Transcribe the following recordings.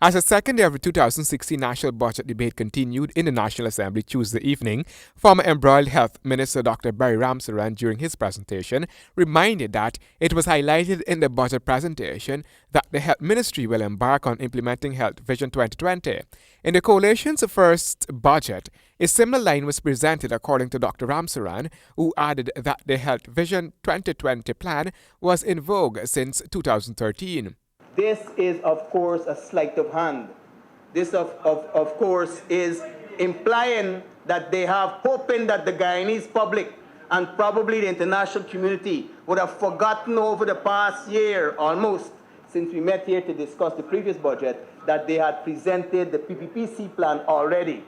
As the second day of the 2016 national budget debate continued in the National Assembly Tuesday evening, former embroiled Health Minister Dr. Barry Ramsaran, during his presentation, reminded that it was highlighted in the budget presentation that the Health Ministry will embark on implementing Health Vision 2020. In the coalition's first budget, a similar line was presented according to Dr. Ramsaran, who added that the Health Vision 2020 plan was in vogue since 2013. This is, of course, a sleight of hand. This, of course, is implying that they have hoping that the Guyanese public and probably the international community would have forgotten over the past year, almost, since we met here to discuss the previous budget, that they had presented the PPPC plan already.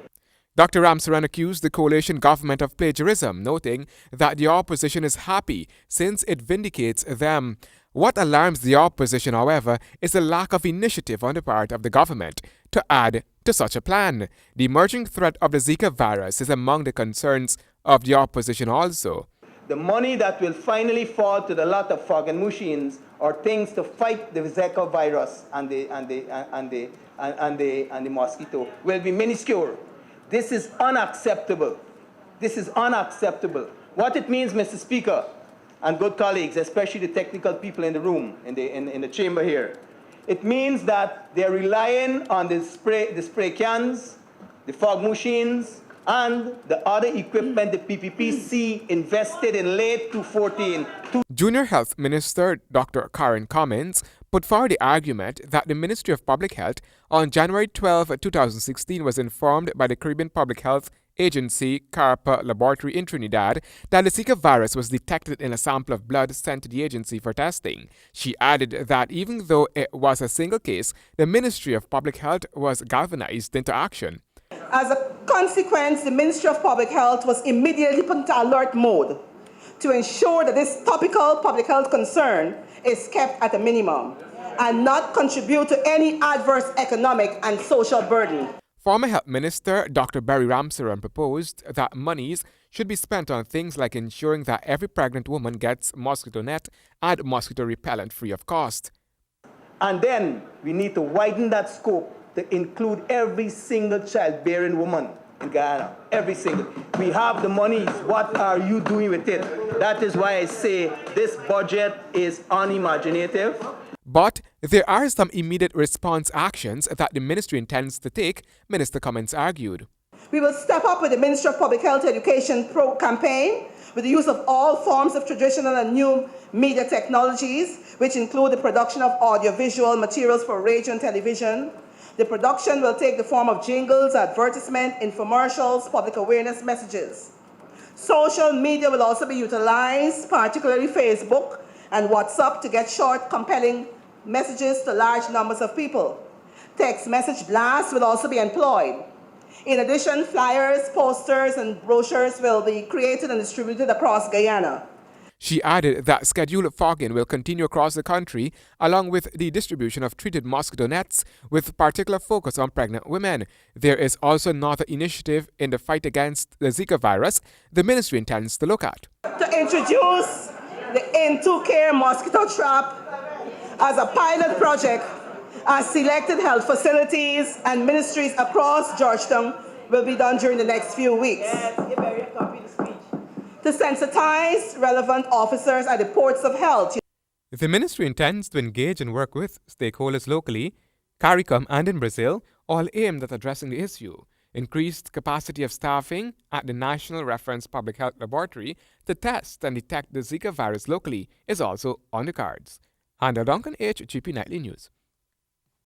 Dr. Ramsaran accused the coalition government of plagiarism, noting that the opposition is happy since it vindicates them. What alarms the opposition, however, is the lack of initiative on the part of the government to add to such a plan. The emerging threat of the Zika virus is among the concerns of the opposition also. The money that will finally fall to the lot of fogging machines or things to fight the Zika virus and the mosquito will be minuscule. This is unacceptable. This is unacceptable. What it means, Mr. Speaker, and good colleagues, especially the technical people in the room, in the chamber here, it means that they're relying on the spray cans, the fog machines, and the other equipment the PPPC invested in late 2014. Junior Health Minister Dr. Karen Cummins put forward the argument that the Ministry of Public Health on January 12, 2016 was informed by the Caribbean Public Health Agency CARPA laboratory in Trinidad that the Zika virus was detected in a sample of blood sent to the agency for testing. She added that even though it was a single case, the Ministry of Public Health was galvanized into action. As a consequence, the Ministry of Public Health was immediately put into alert mode to ensure that this topical public health concern is kept at a minimum and not contribute to any adverse economic and social burden. Former Health Minister Dr. Barry Ramsaran proposed that monies should be spent on things like ensuring that every pregnant woman gets mosquito net and mosquito repellent free of cost. And then we need to widen that scope to include every single childbearing woman in Guyana. Every single. We have the monies. What are you doing with it? That is why I say this budget is unimaginative. But there are some immediate response actions that the ministry intends to take, Minister Cummins argued. We will step up with the Ministry of Public Health Education campaign with the use of all forms of traditional and new media technologies, which include the production of audiovisual materials for radio and television. The production will take the form of jingles, advertisement, infomercials, public awareness messages. Social media will also be utilized, particularly Facebook and WhatsApp, to get short, compelling messages to large numbers of people. Text message blasts will also be employed. In addition, flyers, posters, and brochures will be created and distributed across Guyana. She added that scheduled fogging will continue across the country, along with the distribution of treated mosquito nets, with particular focus on pregnant women. There is also another initiative in the fight against the Zika virus the ministry intends to look at. To introduce the In2Care mosquito trap as a pilot project at selected health facilities and ministries across Georgetown will be done during the next few weeks. To sensitize relevant officers at the ports of health. The ministry intends to engage and work with stakeholders locally, CARICOM and in Brazil, all aimed at addressing the issue. Increased capacity of staffing at the National Reference Public Health Laboratory to test and detect the Zika virus locally is also on the cards. Handel Duncan, HGP Nightly News.